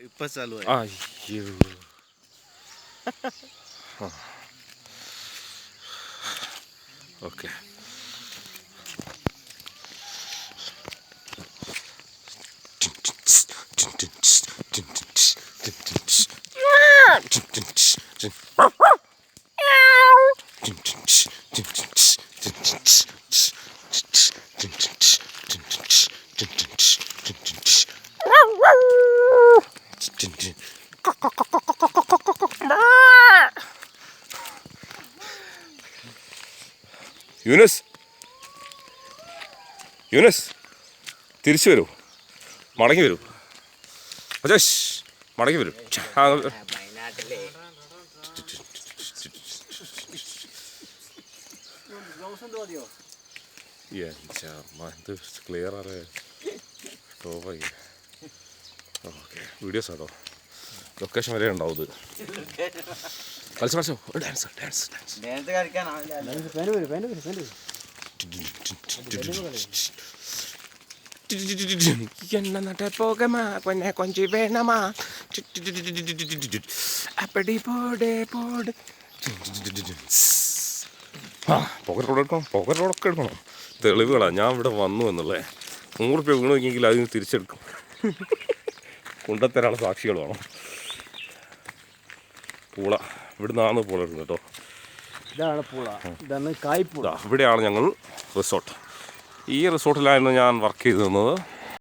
ഇപ്പൊ ചാലു അയ്യോ ഓക്കെ. യൂനസ്, യൂനസ് തിരിച്ചു വരൂ, മടങ്ങി വരൂ. അജേഷ് മടങ്ങി വരൂ. ക്ലിയർ ആറേ ടോപ്പായി. ഓക്കെ, വീഡിയോസ് ആണോ? ലൊക്കേഷൻ വരെ ഉണ്ടാവും ഇത്. കളിച്ചു കളിച്ചോ, ഡാൻസ് ഡാൻസ് ഡാൻസ്. എന്നത്തെ പോകമാ കൊന്നെ കൊഞ്ചി വേണമാ അപ്പടി പോടെ പോടെ. പോക്കറ്റ് റോഡ് എടുക്കണം, പോക്കറ്റ് റോഡൊക്കെ എടുക്കണം. തെളിവുകളാണ് ഞാൻ ഇവിടെ വന്നു എന്നുള്ളത്. 100 രൂപ വീണ് നോക്കിയെങ്കിൽ അതിന് തിരിച്ചെടുക്കും. കൊണ്ടുത്തരാനുള്ള സാക്ഷികൾ വേണം. പൂള ഇവിടുന്നാണ് പൂള എടുക്കുന്നത് കേട്ടോ. ഇതാണ് പൂള, ഇതാണ് കായ്പൂള. ഇവിടെയാണ് ഞങ്ങൾ റിസോർട്ട്. ഈ റിസോർട്ടിലായിരുന്നു ഞാൻ വർക്ക് ചെയ്തിരുന്നത്.